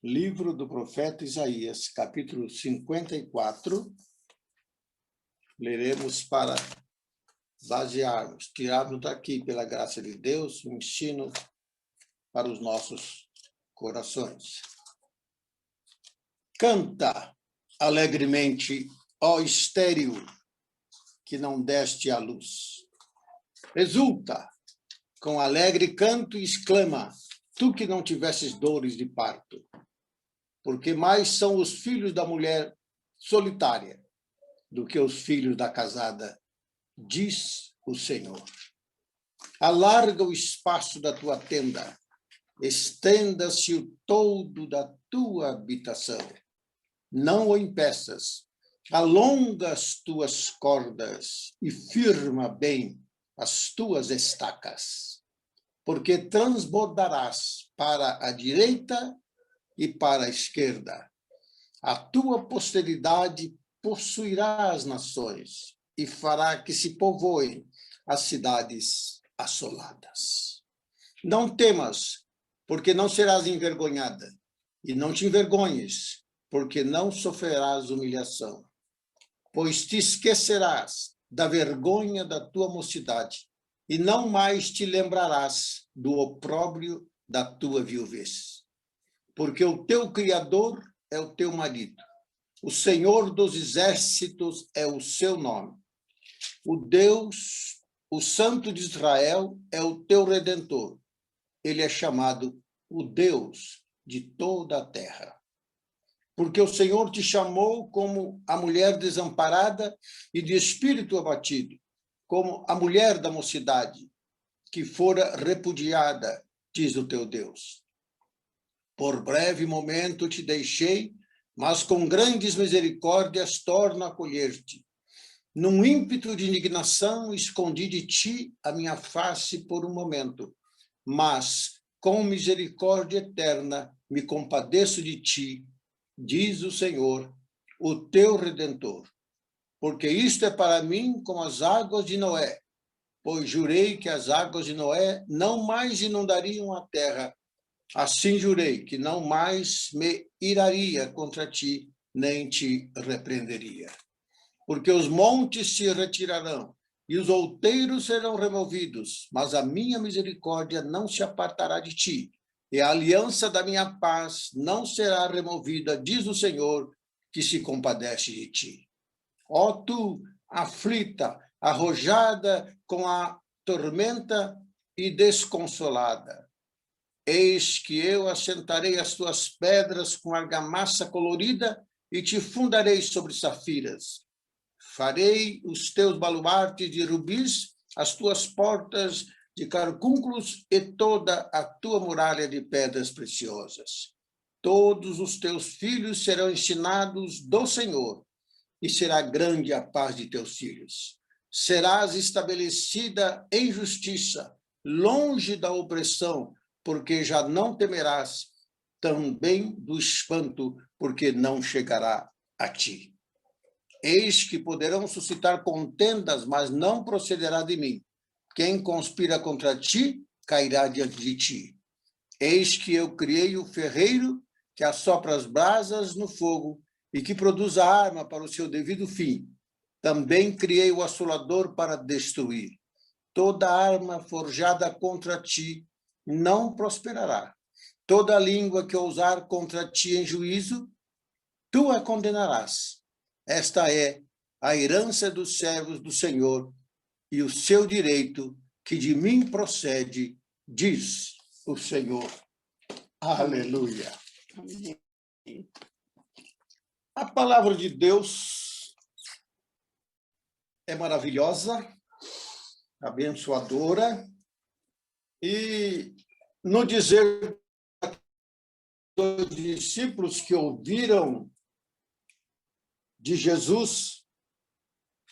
Livro do profeta Isaías, capítulo 54. Leremos para basearmos, tirarmos daqui, pela graça de Deus, um ensino para os nossos corações. Canta alegremente, ó estéril, que não deste à luz. Exulta com alegre canto e exclama, tu que não tivesses dores de parto. Porque mais são os filhos da mulher solitária do que os filhos da casada, diz o Senhor. Alarga o espaço da tua tenda, estenda-se o todo da tua habitação. Não o impeças, alonga as tuas cordas e firma bem as tuas estacas, porque transbordarás para a direita e para a esquerda. A tua posteridade possuirá as nações e fará que se povoem as cidades assoladas. Não temas, porque não serás envergonhada, e não te envergonhes, porque não sofrerás humilhação, pois te esquecerás da vergonha da tua mocidade, e não mais te lembrarás do opróbrio da tua viuvez. Porque o teu Criador é o teu marido, o Senhor dos exércitos é o seu nome. O Deus, o Santo de Israel, é o teu Redentor. Ele é chamado o Deus de toda a terra. Porque o Senhor te chamou como a mulher desamparada e de espírito abatido, como a mulher da mocidade, que fora repudiada, diz o teu Deus. Por breve momento te deixei, mas com grandes misericórdias torno a acolher-te. Num ímpeto de indignação, escondi de ti a minha face por um momento, mas com misericórdia eterna me compadeço de ti, diz o Senhor, o teu Redentor. Porque isto é para mim como as águas de Noé, pois jurei que as águas de Noé não mais inundariam a terra. Assim jurei que não mais me iraria contra ti, nem te repreenderia. Porque os montes se retirarão e os outeiros serão removidos, mas a minha misericórdia não se apartará de ti, e a aliança da minha paz não será removida, diz o Senhor, que se compadece de ti. Ó tu, aflita, arrojada com a tormenta e desconsolada, eis que eu assentarei as tuas pedras com argamassa colorida e te fundarei sobre safiras. Farei os teus baluartes de rubis, as tuas portas de carcúnculos e toda a tua muralha de pedras preciosas. Todos os teus filhos serão ensinados do Senhor, e será grande a paz de teus filhos. Serás estabelecida em justiça, longe da opressão, porque já não temerás, também do espanto, porque não chegará a ti. Eis que poderão suscitar contendas, mas não procederá de mim. Quem conspira contra ti, cairá diante de ti. Eis que eu criei o ferreiro, que assopra as brasas no fogo, e que produz a arma para o seu devido fim. Também criei o assolador para destruir. Toda arma forjada contra ti não prosperará. Toda língua que ousar contra ti em juízo, tu a condenarás. Esta é a herança dos servos do Senhor e o seu direito que de mim procede, diz o Senhor. Aleluia. Amém. A palavra de Deus é maravilhosa, abençoadora, e no dizer dos discípulos que ouviram de Jesus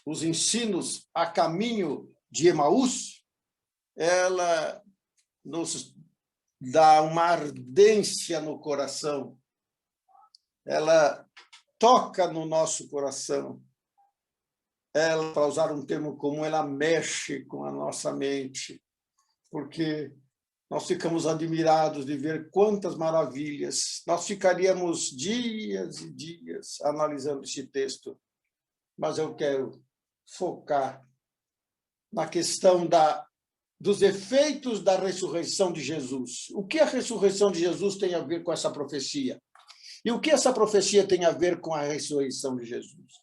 os ensinos a caminho de Emaús, ela nos dá uma ardência no coração, ela toca no nosso coração, ela, para usar um termo comum, ela mexe com a nossa mente, porque Nós ficamos admirados de ver quantas maravilhas. Nós ficaríamos dias e dias analisando esse texto, mas eu quero focar na questão dos efeitos da ressurreição de Jesus. O que a ressurreição de Jesus tem a ver com essa profecia? E o que essa profecia tem a ver com a ressurreição de Jesus?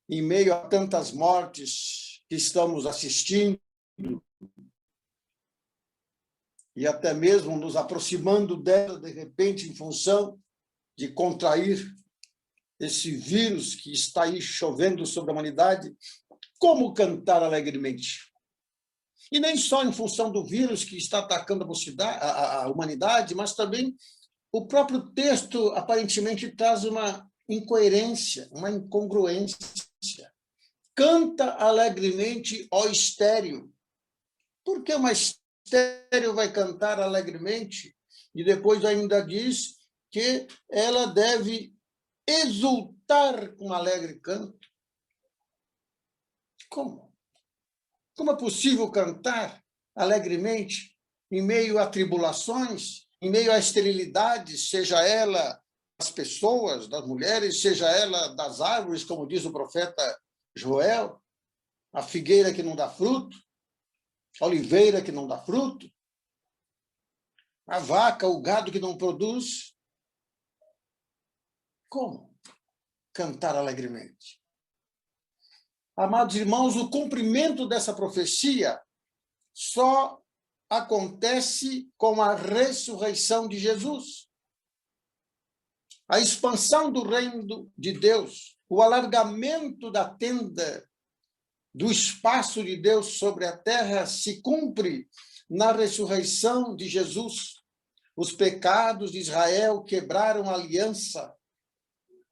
Em meio a tantas mortes que estamos assistindo, e até mesmo nos aproximando dela, de repente, em função de contrair esse vírus que está aí chovendo sobre a humanidade, como cantar alegremente? E nem só em função do vírus que está atacando a humanidade, mas também o próprio texto aparentemente traz uma incoerência, uma incongruência. Canta alegremente, ó estéril. Por que uma estéril vai cantar alegremente? E depois ainda diz que ela deve exultar com alegre canto. Como? Como é possível cantar alegremente em meio a tribulações, em meio a esterilidades, seja ela das pessoas, das mulheres, seja ela das árvores, como diz o profeta Joel, a figueira que não dá fruto, a oliveira que não dá fruto, a vaca, o gado que não produz? Como cantar alegremente? Amados irmãos, o cumprimento dessa profecia só acontece com a ressurreição de Jesus. A expansão do reino de Deus, o alargamento da tenda, do espaço de Deus sobre a terra se cumpre na ressurreição de Jesus. Os pecados de Israel quebraram a aliança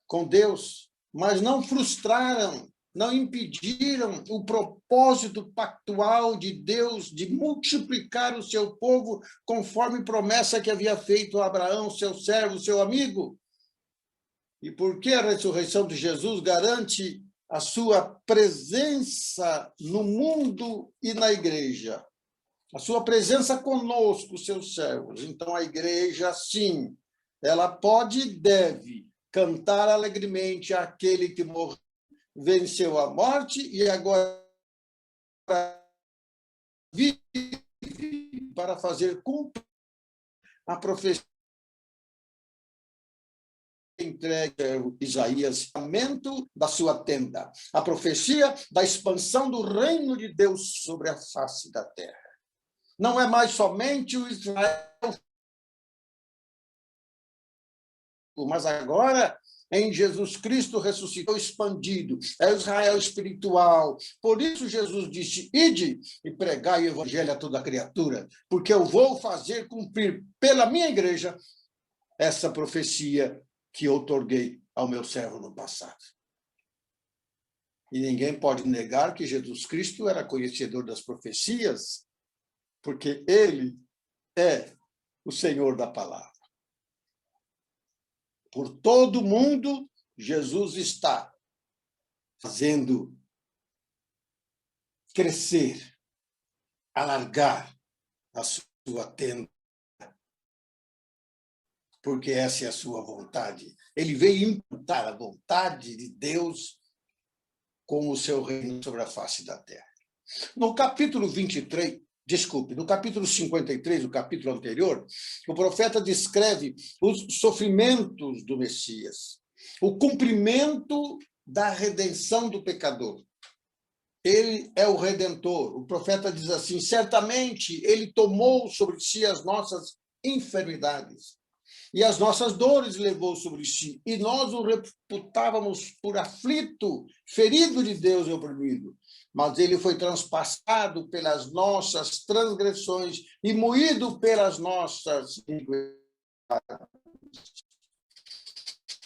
com Deus, mas não frustraram, não impediram o propósito pactual de Deus de multiplicar o seu povo conforme promessa que havia feito a Abraão, seu servo, seu amigo. E porque a ressurreição de Jesus garante a sua presença no mundo e na igreja, a sua presença conosco, seus servos. Então, a igreja, sim, ela pode e deve cantar alegremente àquele que morreu, venceu a morte e agora vive para fazer cumprir a profecia entregue a Isaías, aumento da sua tenda, a profecia da expansão do reino de Deus sobre a face da terra. Não é mais somente o Israel, mas agora em Jesus Cristo ressuscitou, expandido, é o Israel espiritual. Por isso Jesus disse, ide e pregai o evangelho a toda criatura, porque eu vou fazer cumprir pela minha igreja essa profecia que eu outorguei ao meu servo no passado. E ninguém pode negar que Jesus Cristo era conhecedor das profecias, porque ele é o Senhor da palavra. Por todo o mundo, Jesus está fazendo crescer, alargar a sua tenda, porque essa é a sua vontade. Ele veio implantar a vontade de Deus com o seu reino sobre a face da terra. No capítulo 23, desculpe, no capítulo 53, o capítulo anterior, o profeta descreve os sofrimentos do Messias, o cumprimento da redenção do pecador. Ele é o Redentor. O profeta diz assim, certamente ele tomou sobre si as nossas enfermidades e as nossas dores levou sobre si, e nós o reputávamos por aflito, ferido de Deus e oprimido. Mas ele foi transpassado pelas nossas transgressões e moído pelas nossas iniquidades.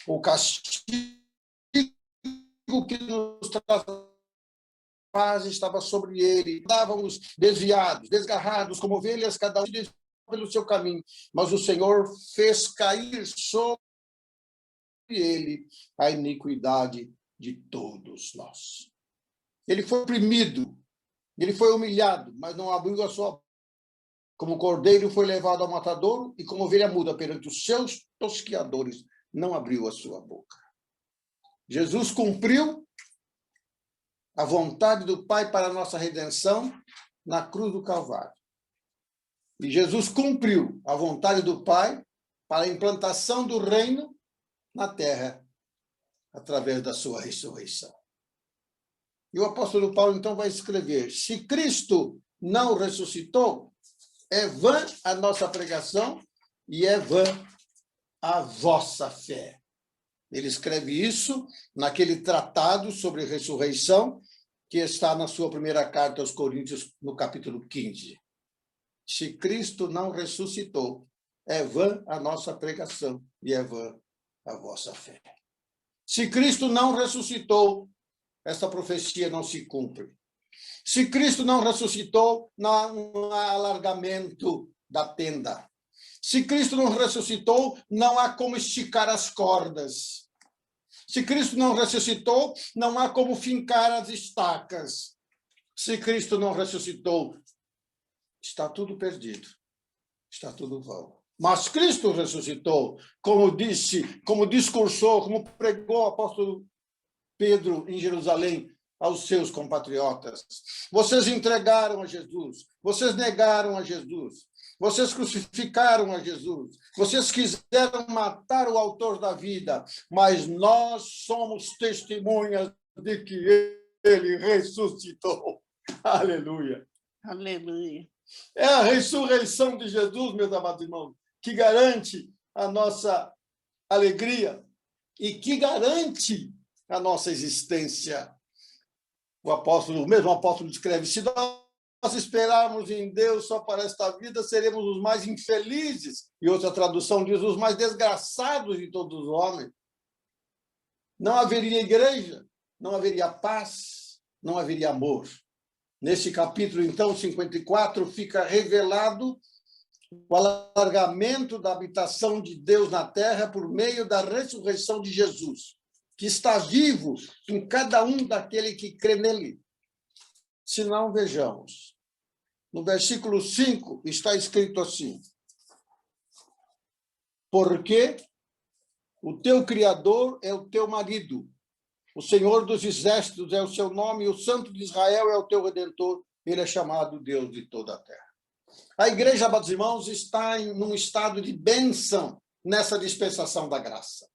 O castigo que nos traz paz estava sobre ele. Estávamos desviados, desgarrados, como ovelhas, cada um pelo seu caminho. Mas o Senhor fez cair sobre ele a iniquidade de todos nós. Ele foi oprimido, ele foi humilhado, mas não abriu a sua Como cordeiro foi levado ao matadouro, e como ovelha muda perante os seus tosquiadores, não abriu a sua boca. Jesus cumpriu a vontade do Pai para a nossa redenção na cruz do Calvário. E Jesus cumpriu a vontade do Pai para a implantação do reino na terra, através da sua ressurreição. E o apóstolo Paulo, então, vai escrever: se Cristo não ressuscitou, é vã a nossa pregação e é vã a vossa fé. Ele escreve isso naquele tratado sobre ressurreição, que está na sua primeira carta aos Coríntios, no capítulo 15. Se Cristo não ressuscitou, é vã a nossa pregação e é vã a vossa fé. Se Cristo não ressuscitou, essa profecia não se cumpre. Se Cristo não ressuscitou, não há alargamento da tenda. Se Cristo não ressuscitou, não há como esticar as cordas. Se Cristo não ressuscitou, não há como fincar as estacas. Se Cristo não ressuscitou, está tudo perdido. Está tudo vão. Mas Cristo ressuscitou, como disse, como discursou, como pregou o apóstolo Pedro em Jerusalém aos seus compatriotas. Vocês entregaram a Jesus, vocês negaram a Jesus, vocês crucificaram a Jesus, vocês quiseram matar o autor da vida, mas nós somos testemunhas de que ele ressuscitou. Aleluia. Aleluia. É a ressurreição de Jesus, meus amados irmãos, que garante a nossa alegria e que garante a nossa existência. O mesmo apóstolo escreve: se nós esperarmos em Deus só para esta vida, seremos os mais infelizes. E outra tradução diz: os mais desgraçados de todos os homens. Não haveria igreja, não haveria paz, não haveria amor. Nesse capítulo, então, 54, fica revelado o alargamento da habitação de Deus na terra por meio da ressurreição de Jesus, que está vivo em cada um daquele que crê nele. Se não, vejamos. No versículo 5 está escrito assim: porque o teu Criador é o teu marido, o Senhor dos exércitos é o seu nome, e o Santo de Israel é o teu Redentor, ele é chamado Deus de toda a terra. A igreja, amados irmãos, está num estado de bênção nessa dispensação da graça.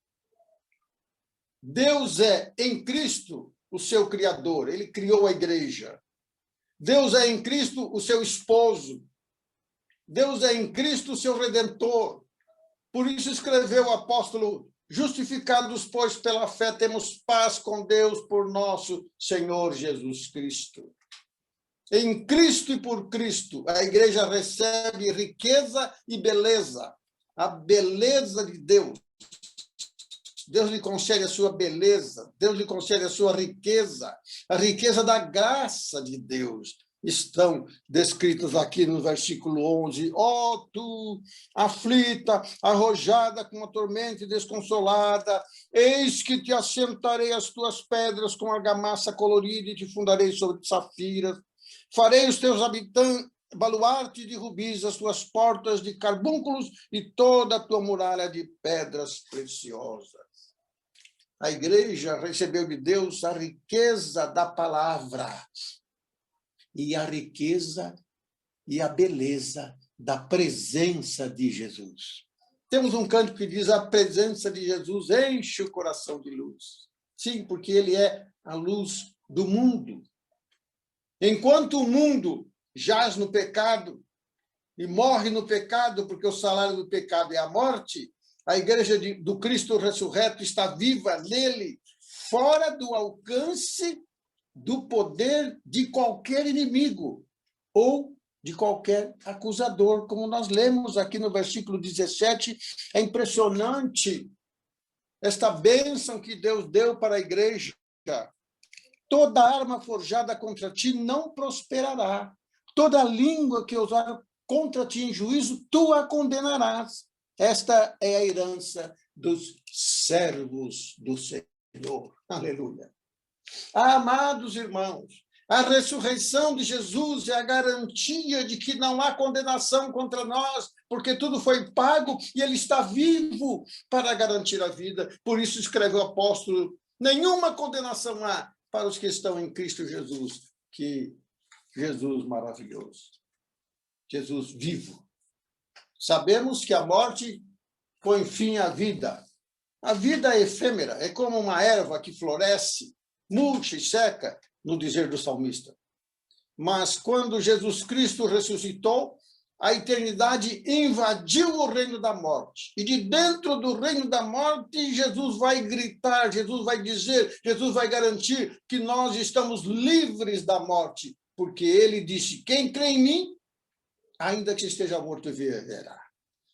Deus é, em Cristo, o seu Criador, ele criou a igreja. Deus é, em Cristo, o seu esposo. Deus é, em Cristo, o seu Redentor. Por isso escreveu o apóstolo: justificados, pois, pela fé, temos paz com Deus por nosso Senhor Jesus Cristo. Em Cristo e por Cristo, a igreja recebe riqueza e beleza. A beleza de Deus. Deus lhe concede a sua beleza, Deus lhe concede a sua riqueza, a riqueza da graça de Deus. Estão descritas aqui no versículo 11. Ó, tu, aflita, arrojada com a tormenta e desconsolada, eis que te assentarei as tuas pedras com argamassa colorida e te fundarei sobre safiras. Farei os teus habitantes baluarte de rubis, as tuas portas de carbúnculos e toda a tua muralha de pedras preciosas. A igreja recebeu de Deus a riqueza da palavra e a riqueza e a beleza da presença de Jesus. Temos um canto que diz: a presença de Jesus enche o coração de luz. Sim, porque ele é a luz do mundo. Enquanto o mundo jaz no pecado e morre no pecado, porque o salário do pecado é a morte, a igreja do Cristo ressurreto está viva nele, fora do alcance do poder de qualquer inimigo ou de qualquer acusador, como nós lemos aqui no versículo 17. É impressionante esta bênção que Deus deu para a igreja. Toda arma forjada contra ti não prosperará. Toda língua que usar contra ti em juízo, tu a condenarás. Esta é a herança dos servos do Senhor. Aleluia. Amados irmãos, A ressurreição de Jesus é a garantia de que não há condenação contra nós, porque tudo foi pago e ele está vivo para garantir a vida. Por isso escreve o apóstolo: nenhuma condenação há para os que estão em Cristo Jesus. Que Jesus maravilhoso. Jesus vivo. Sabemos que a morte põe fim à vida. A vida é efêmera, é como uma erva que floresce, murcha e seca, no dizer do salmista. Mas quando Jesus Cristo ressuscitou, a eternidade invadiu o reino da morte. E de dentro do reino da morte, Jesus vai gritar, Jesus vai dizer, Jesus vai garantir que nós estamos livres da morte, porque ele disse: quem crê em mim, ainda que esteja morto, viverá.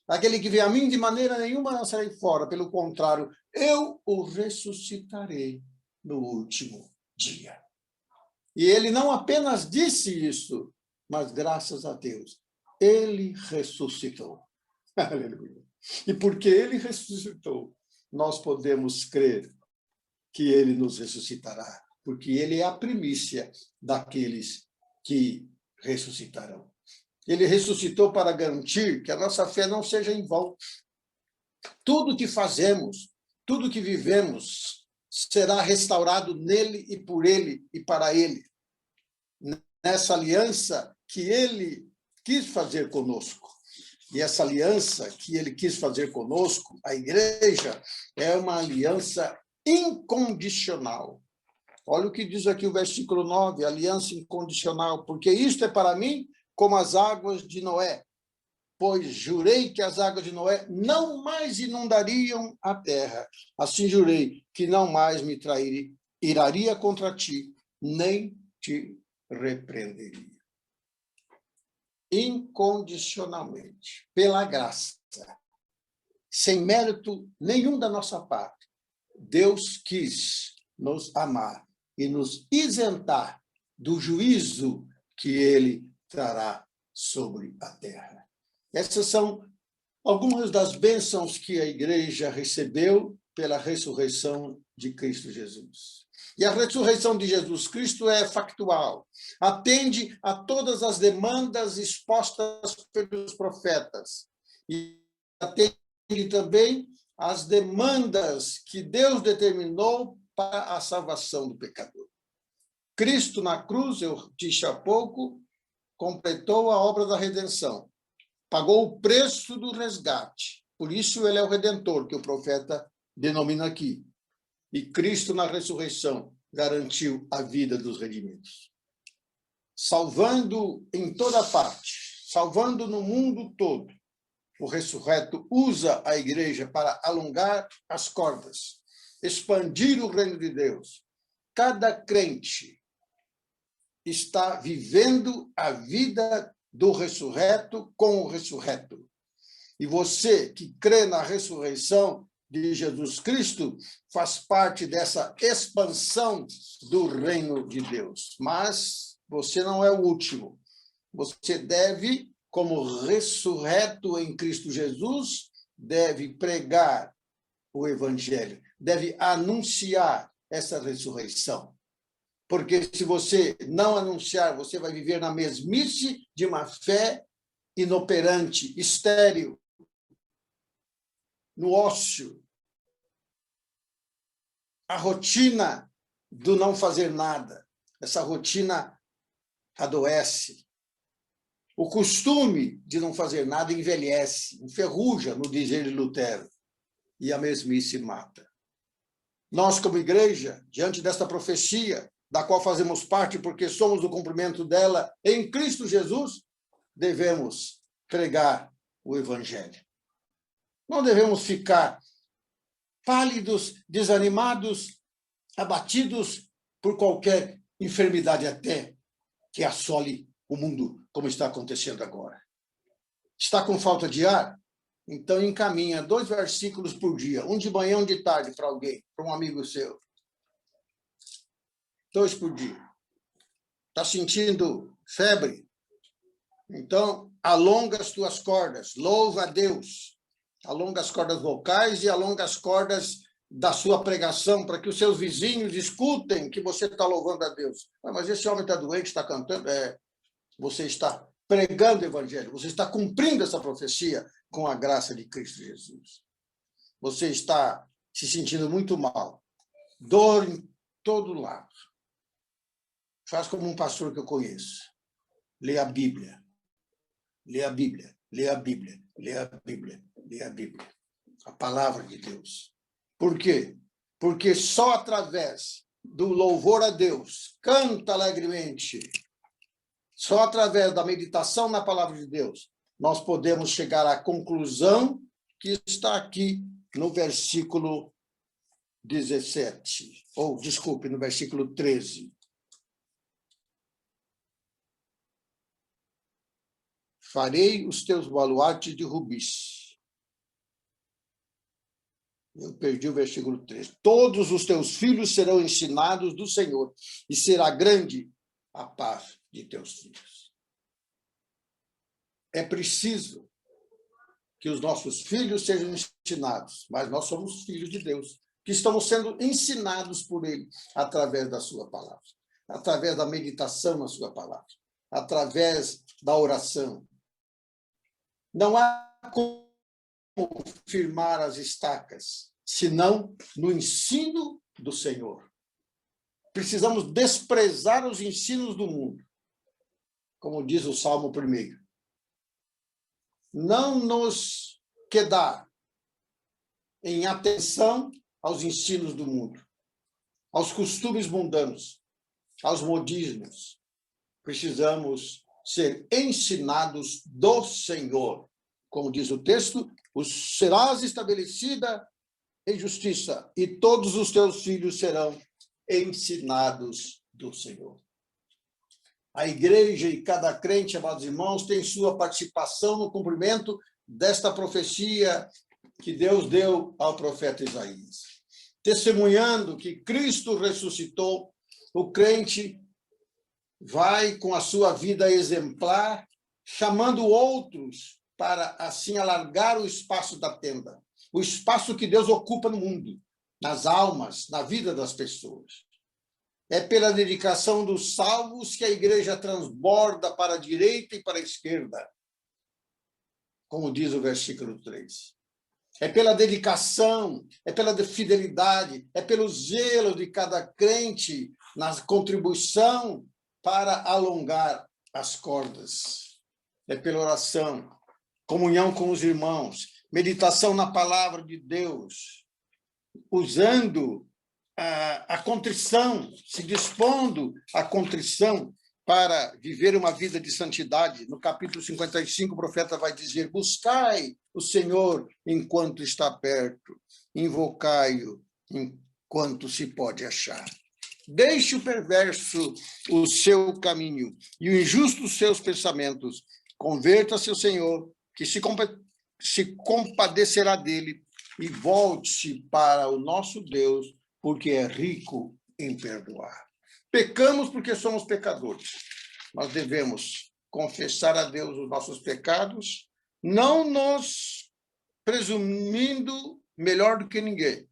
Aquele que vê a mim, de maneira nenhuma lançarei fora, pelo contrário, eu o ressuscitarei no último dia. E ele não apenas disse isso, mas graças a Deus, ele ressuscitou. Aleluia. E porque ele ressuscitou, nós podemos crer que ele nos ressuscitará, porque ele é a primícia daqueles que ressuscitarão. Ele ressuscitou para garantir que a nossa fé não seja em vão. Tudo que fazemos, tudo que vivemos, será restaurado nele e por ele e para ele. Nessa aliança que ele quis fazer conosco. E essa aliança que ele quis fazer conosco, a igreja, é uma aliança incondicional. Olha o que diz aqui o versículo 9, aliança incondicional, porque isto é para mim como as águas de Noé, pois jurei que as águas de Noé não mais inundariam a terra. Assim jurei que não mais me iraria contra ti, nem te repreenderia. Incondicionalmente, pela graça, sem mérito nenhum da nossa parte, Deus quis nos amar e nos isentar do juízo que ele trará sobre a terra. Essas são algumas das bênçãos que a igreja recebeu pela ressurreição de Cristo Jesus. E a ressurreição de Jesus Cristo é factual, atende a todas as demandas expostas pelos profetas e atende também às demandas que Deus determinou para a salvação do pecador. Cristo na cruz, eu disse há pouco, completou a obra da redenção, pagou o preço do resgate. Por isso ele é o Redentor, que o profeta denomina aqui. E Cristo, na ressurreição, garantiu a vida dos redimidos. Salvando em toda parte, salvando no mundo todo, o ressurreto usa a igreja para alongar as cordas, expandir o reino de Deus. Cada crente está vivendo a vida do ressurreto com o ressurreto. E você que crê na ressurreição de Jesus Cristo faz parte dessa expansão do reino de Deus. Mas você não é o último. Você deve, como ressurreto em Cristo Jesus, deve pregar o evangelho, deve anunciar essa ressurreição. Porque se você não anunciar, você vai viver na mesmice de uma fé inoperante, estéril, no ócio. A rotina do não fazer nada, essa rotina adoece. O costume de não fazer nada envelhece, enferruja, no dizer de Lutero, e a mesmice mata. Nós, como igreja, diante desta profecia, da qual fazemos parte porque somos o cumprimento dela em Cristo Jesus, devemos pregar o evangelho. Não devemos ficar pálidos, desanimados, abatidos por qualquer enfermidade até que assole o mundo, como está acontecendo agora. Está com falta de ar? Então encaminha 2 versículos por dia, um de manhã, um de tarde para alguém, para um amigo seu. 2 por dia. Está sentindo febre? Então, alonga as tuas cordas, louva a Deus. Alonga as cordas vocais e alonga as cordas da sua pregação, para que os seus vizinhos escutem que você está louvando a Deus. Mas esse homem está doente, está cantando. Você está pregando o evangelho, você está cumprindo essa profecia com a graça de Cristo Jesus. Você está se sentindo muito mal, dor em todo lado. Faz como um pastor que eu conheço. Lê a Bíblia. Lê a Bíblia. Lê a Bíblia. Lê a Bíblia. Lê a Bíblia. A palavra de Deus. Por quê? Porque só através do louvor a Deus, canta alegremente, só através da meditação na palavra de Deus, nós podemos chegar à conclusão que está aqui no versículo 17, ou, desculpe, no versículo 13. Farei os teus baluartes de rubis. Eu perdi o versículo 13. Todos os teus filhos serão ensinados do Senhor, e será grande a paz de teus filhos. É preciso que os nossos filhos sejam ensinados, mas nós somos filhos de Deus, que estamos sendo ensinados por Ele através da sua palavra, através da meditação na sua palavra, através da oração. Não há como firmar as estacas, senão no ensino do Senhor. Precisamos desprezar os ensinos do mundo, como diz o Salmo 1. Não nos quedar em atenção aos ensinos do mundo, aos costumes mundanos, aos modismos. Precisamos ser ensinados do Senhor. Como diz o texto, serás estabelecida em justiça, e todos os teus filhos serão ensinados do Senhor. A igreja e cada crente, amados irmãos, tem sua participação no cumprimento desta profecia que Deus deu ao profeta Isaías. Testemunhando que Cristo ressuscitou, o crente vai com a sua vida exemplar, chamando outros para assim alargar o espaço da tenda, o espaço que Deus ocupa no mundo, nas almas, na vida das pessoas. É pela dedicação dos salvos que a igreja transborda para a direita e para a esquerda, como diz o versículo 3. É pela dedicação, é pela fidelidade, é pelo zelo de cada crente na contribuição para alongar as cordas. É pela oração, comunhão com os irmãos, meditação na palavra de Deus, usando a contrição, se dispondo à contrição para viver uma vida de santidade. No capítulo 55, o profeta vai dizer: buscai o Senhor enquanto está perto, invocai-o enquanto se pode achar. Deixe o perverso o seu caminho e o injusto os seus pensamentos. Converta-se ao Senhor, que se compadecerá dele, e volte-se para o nosso Deus, porque é rico em perdoar. Pecamos porque somos pecadores. Nós devemos confessar a Deus os nossos pecados, não nos presumindo melhor do que ninguém,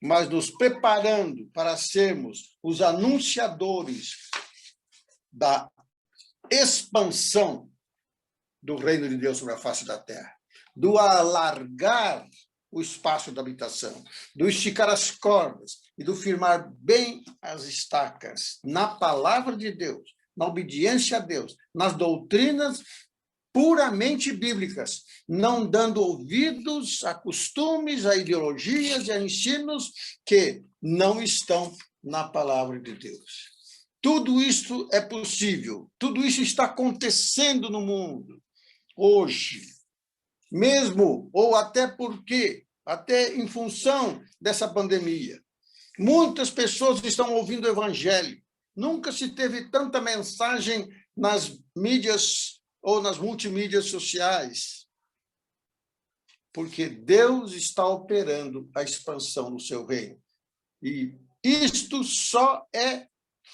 mas nos preparando para sermos os anunciadores da expansão do reino de Deus sobre a face da terra, do alargar o espaço da habitação, do esticar as cordas e do firmar bem as estacas na palavra de Deus, na obediência a Deus, nas doutrinas puramente bíblicas, não dando ouvidos a costumes, a ideologias e a ensinos que não estão na palavra de Deus. Tudo isso é possível, tudo isso está acontecendo no mundo hoje. Mesmo, ou até porque, até em função dessa pandemia, muitas pessoas estão ouvindo o evangelho. Nunca se teve tanta mensagem nas mídias ou nas multimídias sociais, porque Deus está operando a expansão do seu reino. E isto só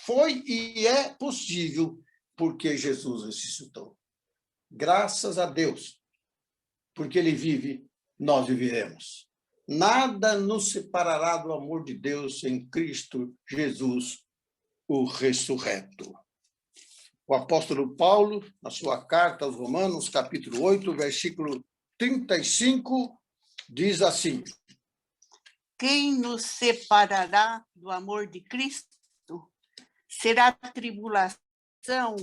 foi e é possível porque Jesus ressuscitou. Graças a Deus. Porque ele vive, nós viveremos. Nada nos separará do amor de Deus em Cristo Jesus, o ressurreto. O apóstolo Paulo, na sua carta aos Romanos, capítulo 8, versículo 35, diz assim: Quem nos separará do amor de Cristo? Será tribulação,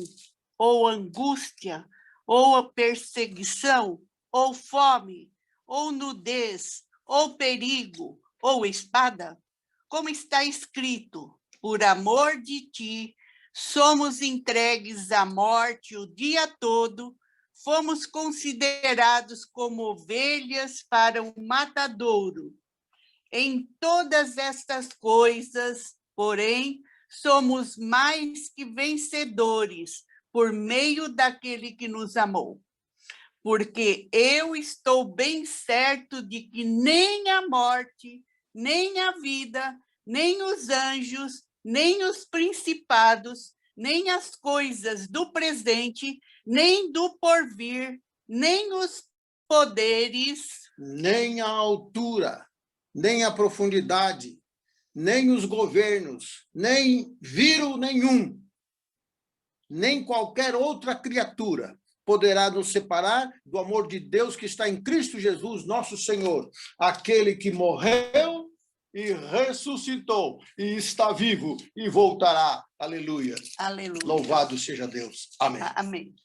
ou angústia, ou perseguição, ou fome, ou nudez, ou perigo, ou espada? Como está escrito, por amor de ti, somos entregues à morte o dia todo, fomos considerados como ovelhas para um matadouro. Em todas estas coisas, porém, somos mais que vencedores por meio daquele que nos amou. Porque eu estou bem certo de que nem a morte, nem a vida, nem os anjos, nem os principados, nem as coisas do presente, nem do porvir, nem os poderes, nem a altura, nem a profundidade, nem os governos, nem vírus nenhum, nem qualquer outra criatura poderá nos separar do amor de Deus que está em Cristo Jesus, nosso Senhor, aquele que morreu e ressuscitou, e está vivo e voltará. Aleluia. aleluia. Louvado seja Deus. Amém. Amém.